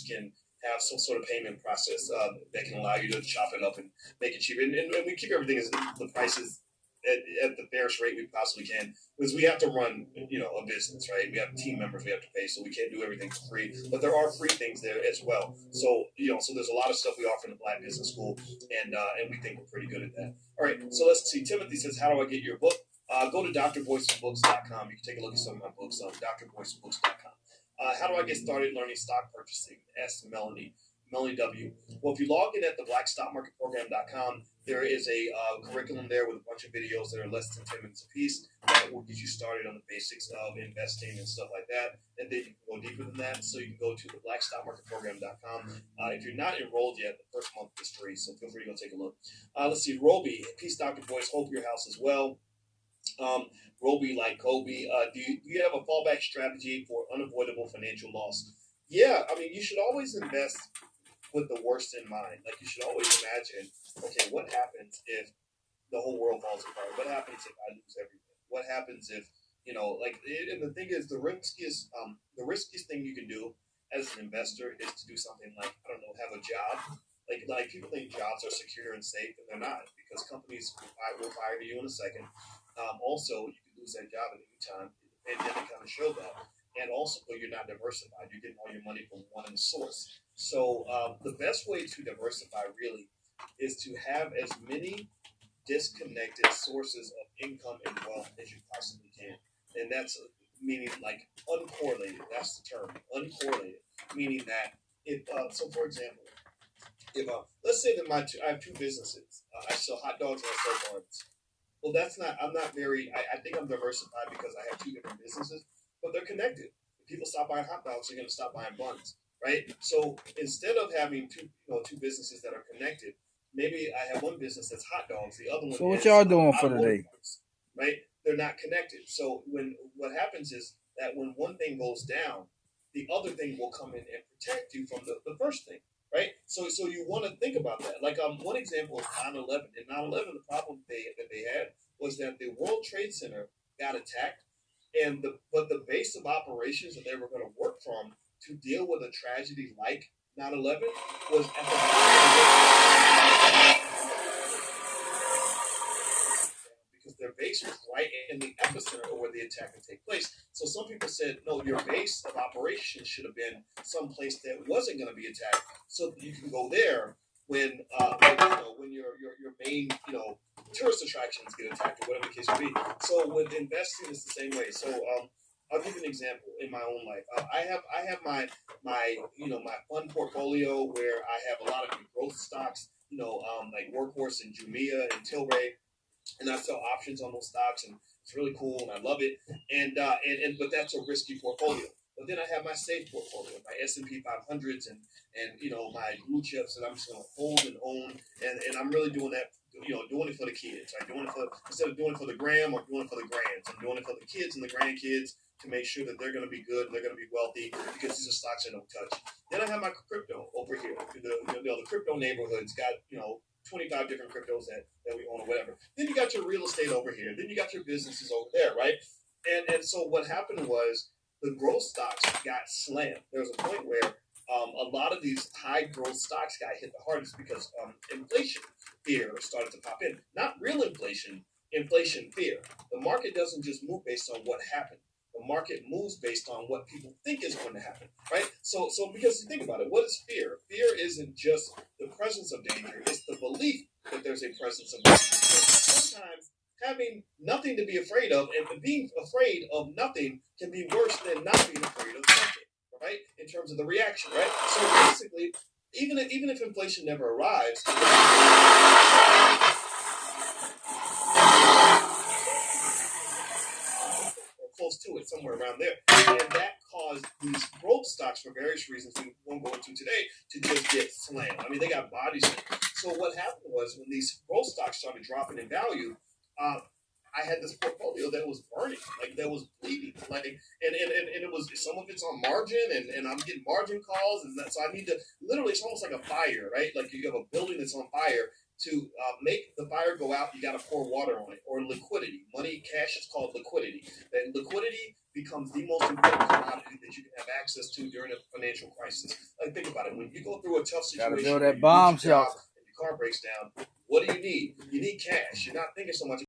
firms can have some sort of payment process that can allow you to chop it up and make it cheaper. And we keep everything as the prices at the fairest rate we possibly can, because we have to run, a business, right? We have team members we have to pay, so we can't do everything for free. But there are free things there as well. So, so there's a lot of stuff we offer in the Black Business School, and we think we're pretty good at that. All right, so let's see. Timothy says, how do I get your book? Go to drboycebooks.com. You can take a look at some of my books on drboycebooks.com. How do I get started learning stock purchasing? Ask Melanie W. Well, if you log in at the blackstockmarketprogram.com, there is a curriculum there with a bunch of videos that are less than 10 minutes a piece that will get you started on the basics of investing and stuff like that. And then you can go deeper than that. So you can go to the blackstockmarketprogram.com. If you're not enrolled yet, the first month is free. So feel free to go take a look. Let's see. Roby, peace, Dr. Boyce. Hope your house as well. Roby, like Kobe, do you have a fallback strategy for unavoidable financial loss? Yeah, I mean, you should always invest with the worst in mind. Like, you should always imagine, okay, what happens if the whole world falls apart? What happens if I lose everything? What happens if, and the thing is, the riskiest thing you can do as an investor is to do something like, I don't know, have a job. Like people think jobs are secure and safe, and they're not, because companies will fire you in a second. Also, you can lose that job at any time. The pandemic kind of showed that. And also, you're not diversified. You're getting all your money from one source. So the best way to diversify really is to have as many disconnected sources of income and wealth as you possibly can. And that's meaning like uncorrelated. That's the term, uncorrelated. Meaning that so for example, if let's say that I have two businesses. I sell hot dogs and I sell buns. Well, I think I'm diversified because I have two different businesses, but they're connected. If people stop buying hot dogs, they're going to stop buying buns, right? So instead of having two businesses that are connected, maybe I have one business that's hot dogs, the other one. So what y'all doing for today? Right? They're not connected. So what happens is that when one thing goes down, the other thing will come in and protect you from the first thing. Right, so you want to think about that. Like one example is 9/11. In 9/11, the problem that they had was that the World Trade Center got attacked, but the base of operations that they were going to work from to deal with a tragedy like 9/11 was at the because their base was right in the epicenter of where the attack would take place. So some people said, no, your base of operations should have been someplace that wasn't going to be attacked, so that you can go there when your main tourist attractions get attacked or whatever the case may be. So with investing, it's the same way. So I'll give you an example in my own life. I have my fund portfolio where I have a lot of growth stocks, like Workhorse and Jumia and Tilray. And I sell options on those stocks, and it's really cool, and I love it. But that's a risky portfolio. But then I have my safe portfolio, my S&P 500s, and my blue chips that I'm just going to hold and own. And I'm really doing that, doing it for the kids. I'm doing it instead of doing it for the gram or doing it for the grands. I'm doing it for the kids and the grandkids to make sure that they're going to be good and they're going to be wealthy, because these are stocks I don't touch. Then I have my crypto over here. The crypto neighborhood's got 25 different cryptos that we own or whatever. Then you got your real estate over here. Then you got your businesses over there, right? And so what happened was the growth stocks got slammed. There was a point where a lot of these high growth stocks got hit the hardest because inflation fear started to pop in. Not real inflation, inflation fear. The market doesn't just move based on what happened. The market moves based on what people think is going to happen, right? So because you think about it, what is fear? Fear isn't just the presence of danger. It's the belief that there's a presence of danger. Sometimes having nothing to be afraid of and being afraid of nothing can be worse than not being afraid of something, right? In terms of the reaction, right? So basically, even if inflation never arrives, close to it, somewhere around there. And that caused these growth stocks, for various reasons we won't go into today, to just get slammed. I mean, they got bodies. So what happened was, when these growth stocks started dropping in value, I had this portfolio that was burning, like that was bleeding, like, and it was, some of it's on margin, and I'm getting margin calls, and so I need to literally, it's almost like a fire, right? Like you have a building that's on fire, to make the fire go out, you got to pour water on it, or liquidity. Money, cash is called liquidity. And liquidity becomes the most important commodity that you can have access to during a financial crisis. Like, think about it. When you go through a tough situation, gotta build that bomb shelter. And your car breaks down, what do you need? You need cash. You're not thinking so much